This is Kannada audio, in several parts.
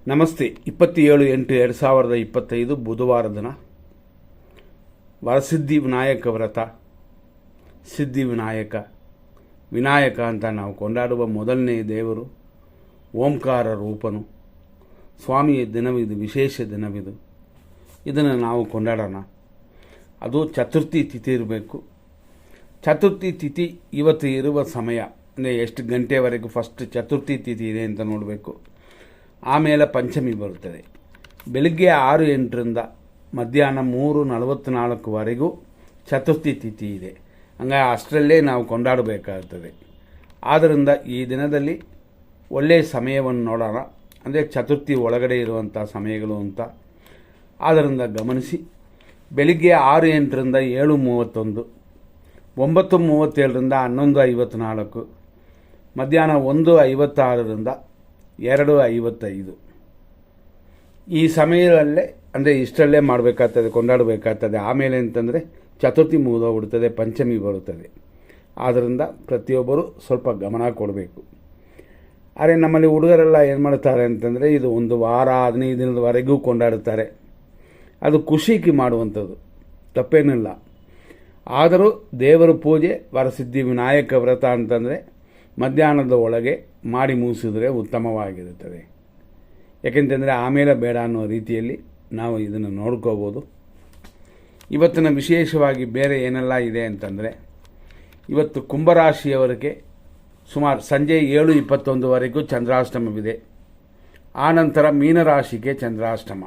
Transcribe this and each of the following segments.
ನಮಸ್ತೆ. 27/8/2025 ಬುಧವಾರ ದಿನ. ವರಸಿದ್ಧಿ ವಿನಾಯಕ ವ್ರತ. ಸಿದ್ಧಿ ವಿನಾಯಕ ಅಂತ ನಾವು ಕೊಂಡಾಡುವ ಮೊದಲನೇ ದೇವರು ಓಂಕಾರ ರೂಪನು ಸ್ವಾಮಿಯ ದಿನವಿದು, ವಿಶೇಷ ದಿನವಿದು. ಇದನ್ನು ನಾವು ಕೊಂಡಾಡೋಣ. ಅದು ಚತುರ್ಥಿ ತಿಥಿ ಇರಬೇಕು. ಚತುರ್ಥಿ ತಿಥಿ ಇವತ್ತು ಇರುವ ಸಮಯ ಅಂದರೆ ಎಷ್ಟು ಗಂಟೆವರೆಗೂ ಫಸ್ಟ್ ಚತುರ್ಥಿ ತಿಥಿ ಇದೆ ಅಂತ ನೋಡಬೇಕು. ಆಮೇಲೆ ಪಂಚಮಿ ಬರುತ್ತದೆ. ಬೆಳಗ್ಗೆ 6-8ರಿಂದ ಮಧ್ಯಾಹ್ನ 3:44ವರೆಗೂ ಚತುರ್ಥಿ ತಿಥಿ ಇದೆ. ಹಂಗಾಗಿ ಅಷ್ಟರಲ್ಲೇ ನಾವು ಕೊಂಡಾಡಬೇಕಾಗುತ್ತದೆ. ಆದ್ದರಿಂದ ಈ ದಿನದಲ್ಲಿ ಒಳ್ಳೆಯ ಸಮಯವನ್ನು ನೋಡೋಣ. ಅಂದರೆ ಚತುರ್ಥಿ ಒಳಗಡೆ ಇರುವಂಥ ಸಮಯಗಳು ಅಂತ. ಆದ್ದರಿಂದ ಗಮನಿಸಿ. ಬೆಳಿಗ್ಗೆ 6-8ರಿಂದ 7:31, 9:37ರಿಂದ 11:54, ಮಧ್ಯಾಹ್ನ 1:56ರಿಂದ 2:55. ಈ ಸಮಯದಲ್ಲೇ ಅಂದರೆ ಇಷ್ಟರಲ್ಲೇ ಮಾಡಬೇಕಾಗ್ತದೆ, ಕೊಂಡಾಡಬೇಕಾಗ್ತದೆ. ಆಮೇಲೆ ಅಂತಂದರೆ ಚತುರ್ಥಿ ಮುಗಿದೋಗ್ಬಿಡ್ತದೆ, ಪಂಚಮಿ ಬರುತ್ತದೆ. ಆದ್ದರಿಂದ ಪ್ರತಿಯೊಬ್ಬರು ಸ್ವಲ್ಪ ಗಮನ ಕೊಡಬೇಕು. ಆದರೆ ನಮ್ಮಲ್ಲಿ ಹುಡುಗರೆಲ್ಲ ಏನು ಮಾಡ್ತಾರೆ ಅಂತಂದರೆ ಇದು ಒಂದು ವಾರ 15 ದಿನದವರೆಗೂ ಕೊಂಡಾಡುತ್ತಾರೆ. ಅದು ಖುಷಿಗೆ ಮಾಡುವಂಥದ್ದು, ತಪ್ಪೇನಿಲ್ಲ. ಆದರೂ ದೇವರ ಪೂಜೆ, ವರಸಿದ್ಧಿ ವಿನಾಯಕ ವ್ರತ ಅಂತಂದರೆ ಮಧ್ಯಾಹ್ನದ ಒಳಗೆ ಮಾಡಿ ಮುಗಿಸಿದ್ರೆ ಉತ್ತಮವಾಗಿರುತ್ತದೆ. ಯಾಕೆಂತಂದರೆ ಆಮೇಲೆ ಬೇಡ ಅನ್ನೋ ರೀತಿಯಲ್ಲಿ ನಾವು ಇದನ್ನು ನೋಡ್ಕೋಬೋದು. ಇವತ್ತಿನ ವಿಶೇಷವಾಗಿ ಬೇರೆ ಏನೆಲ್ಲ ಇದೆ ಅಂತಂದರೆ, ಇವತ್ತು ಕುಂಭರಾಶಿಯವರಿಗೆ ಸುಮಾರು ಸಂಜೆ 7:21ವರೆಗೂ ಚಂದ್ರಾಷ್ಟಮವಿದೆ. ಆನಂತರ ಮೀನರಾಶಿಗೆ ಚಂದ್ರಾಷ್ಟಮ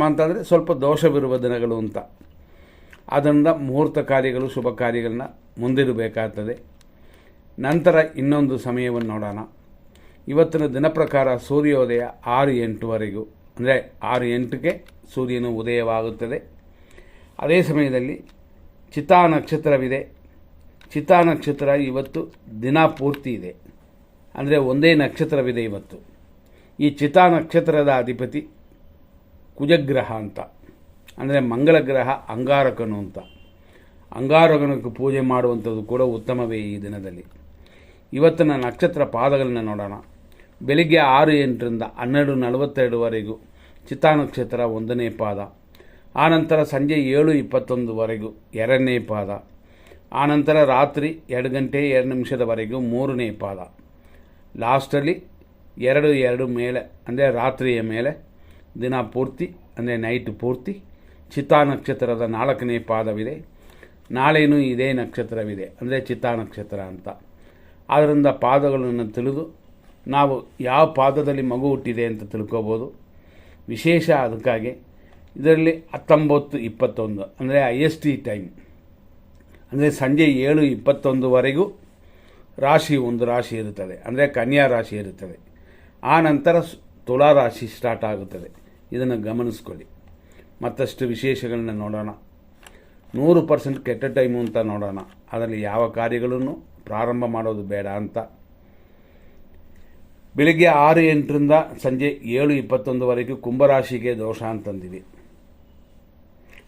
ಅಂತಂದರೆ ಸ್ವಲ್ಪ ದೋಷವಿರುವ ದಿನಗಳು ಅಂತ. ಅದರಿಂದ ಮುಹೂರ್ತ ಕಾರ್ಯಗಳು, ಶುಭ ಕಾರ್ಯಗಳನ್ನ ಮುಂದಿಡಬೇಕಾಗ್ತದೆ. ನಂತರ ಇನ್ನೊಂದು ಸಮಯವನ್ನು ನೋಡೋಣ. ಇವತ್ತಿನ ದಿನ ಪ್ರಕಾರ ಸೂರ್ಯೋದಯ 6-8ವರೆಗೂ, ಅಂದರೆ 6-8ಕ್ಕೆ ಸೂರ್ಯನು ಉದಯವಾಗುತ್ತದೆ. ಅದೇ ಸಮಯದಲ್ಲಿ ಚಿತ್ತಾ ನಕ್ಷತ್ರವಿದೆ. ಚಿತ್ತಾ ನಕ್ಷತ್ರ ಇವತ್ತು ದಿನ ಪೂರ್ತಿ ಇದೆ, ಅಂದರೆ ಒಂದೇ ನಕ್ಷತ್ರವಿದೆ ಇವತ್ತು. ಈ ಚಿತ್ತಾ ನಕ್ಷತ್ರದ ಅಧಿಪತಿ ಕುಜಗ್ರಹ ಅಂತ, ಅಂದರೆ ಮಂಗಳ ಗ್ರಹ, ಅಂಗಾರಕನು ಅಂತ. ಅಂಗಾರಕನಕ್ಕೆ ಪೂಜೆ ಮಾಡುವಂಥದ್ದು ಕೂಡ ಉತ್ತಮವೇ ಈ ದಿನದಲ್ಲಿ. ಇವತ್ತಿನ ನಕ್ಷತ್ರ ಪಾದಗಳನ್ನು ನೋಡೋಣ. ಬೆಳಿಗ್ಗೆ 6-8ರಿಂದ 12:42ವರೆಗೂ ಚಿತ್ತಾ ನಕ್ಷತ್ರ 1ನೇ ಪಾದ. ಆನಂತರ ಸಂಜೆ 7:21ವರೆಗೂ 2ನೇ ಪಾದ. ಆನಂತರ ರಾತ್ರಿ 2:02 3ನೇ ಪಾದ. ಲಾಸ್ಟಲ್ಲಿ 2 ಮೇಲೆ, ಅಂದರೆ ರಾತ್ರಿಯ ಮೇಲೆ ದಿನ ಪೂರ್ತಿ, ಅಂದರೆ ನೈಟ್ ಪೂರ್ತಿ ಚಿತ್ತಾ ನಕ್ಷತ್ರದ 4ನೇ ಪಾದವಿದೆ. ನಾಳೆಯೂ ಇದೇ ನಕ್ಷತ್ರವಿದೆ, ಅಂದರೆ ಚಿತ್ತಾ ನಕ್ಷತ್ರ ಅಂತ. ಆದ್ದರಿಂದ ಪಾದಗಳನ್ನು ತಿಳಿದು ನಾವು ಯಾವ ಪಾದದಲ್ಲಿ ಮಗು ಹುಟ್ಟಿದೆ ಅಂತ ತಿಳ್ಕೊಬೋದು. ವಿಶೇಷ ಅದಕ್ಕಾಗಿ ಇದರಲ್ಲಿ 19:21, ಅಂದರೆ IST ಟೈಮ್, ಅಂದರೆ ಸಂಜೆ 7:21ವರೆಗೂ ಒಂದು ರಾಶಿ ಇರುತ್ತದೆ, ಅಂದರೆ ಕನ್ಯಾ ರಾಶಿ ಇರುತ್ತದೆ. ಆ ನಂತರ ತುಲಾ ರಾಶಿ ಸ್ಟಾರ್ಟ್ ಆಗುತ್ತದೆ. ಇದನ್ನು ಗಮನಿಸ್ಕೊಳ್ಳಿ. ಮತ್ತಷ್ಟು ವಿಶೇಷಗಳನ್ನ ನೋಡೋಣ. 100% ಕೆಟ್ಟ ಟೈಮು ಅಂತ ನೋಡೋಣ. ಅದರಲ್ಲಿ ಯಾವ ಕಾರ್ಯಗಳನ್ನು ಪ್ರಾರಂಭ ಮಾಡೋದು ಬೇಡ ಅಂತ. ಬೆಳಿಗ್ಗೆ 6-8ರಿಂದ ಸಂಜೆ 7:21ವರೆಗೂ ಕುಂಭರಾಶಿಗೆ ದೋಷ ಅಂತಂದಿವಿ.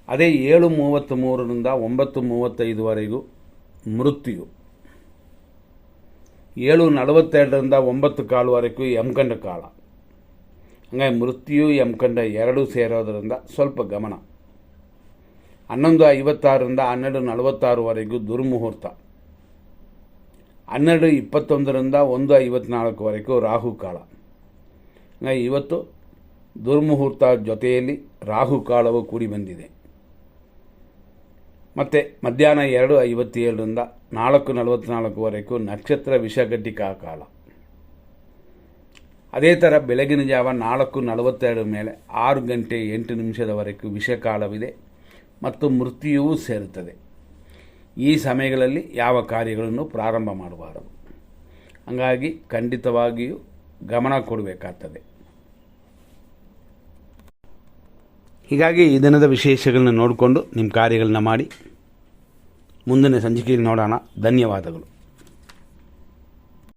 ಅದೇ 7:33ರಿಂದ 9:35ವರೆಗೂ ಮೃತ್ಯು. 7:42ರಿಂದ 9:15ವರೆಗೂ ಯಮಗಂಡ ಕಾಲ. ಹಂಗಾಗಿ ಮೃತ್ಯು ಯಮಗಂಡ ಎರಡೂ ಸೇರೋದರಿಂದ ಸ್ವಲ್ಪ ಗಮನ. 11:56ರಿಂದ 12:46ವರೆಗೂ ದುರ್ಮುಹೂರ್ತ. 12:21ರಿಂದ 1:54ವರೆಗೂ ರಾಹುಕಾಲ. ಇವತ್ತು ದುರ್ಮುಹೂರ್ತ ಜೊತೆಯಲ್ಲಿ ರಾಹುಕಾಲವು ಕೂಡಿ ಬಂದಿದೆ. ಮತ್ತು ಮಧ್ಯಾಹ್ನ 2:57ರಿಂದ 4:44ವರೆಗೂ ನಕ್ಷತ್ರ ವಿಷಘಟಿಕಾ ಕಾಲ. ಅದೇ ಥರ ಬೆಳಗಿನ ಜಾವ 4:42 ಮೇಲೆ 6:08ವರೆಗೂ ವಿಷಕಾಲವಿದೆ ಮತ್ತು ಮೃತ್ಯುವೂ ಸೇರುತ್ತದೆ. ಈ ಸಮಯಗಳಲ್ಲಿ ಯಾವ ಕಾರ್ಯಗಳನ್ನು ಪ್ರಾರಂಭ ಮಾಡಬಾರದು. ಹಾಗಾಗಿ ಖಂಡಿತವಾಗಿಯೂ ಗಮನ ಕೊಡಬೇಕಾಗ್ತದೆ. ಹೀಗಾಗಿ ಈ ದಿನದ ವಿಶೇಷಗಳನ್ನ ನೋಡಿಕೊಂಡು ನಿಮ್ಮ ಕಾರ್ಯಗಳನ್ನ ಮಾಡಿ ಮುಂದಿನ ಸಂಚಿಕೆಯಲ್ಲಿ ನೋಡೋಣ. ಧನ್ಯವಾದಗಳು.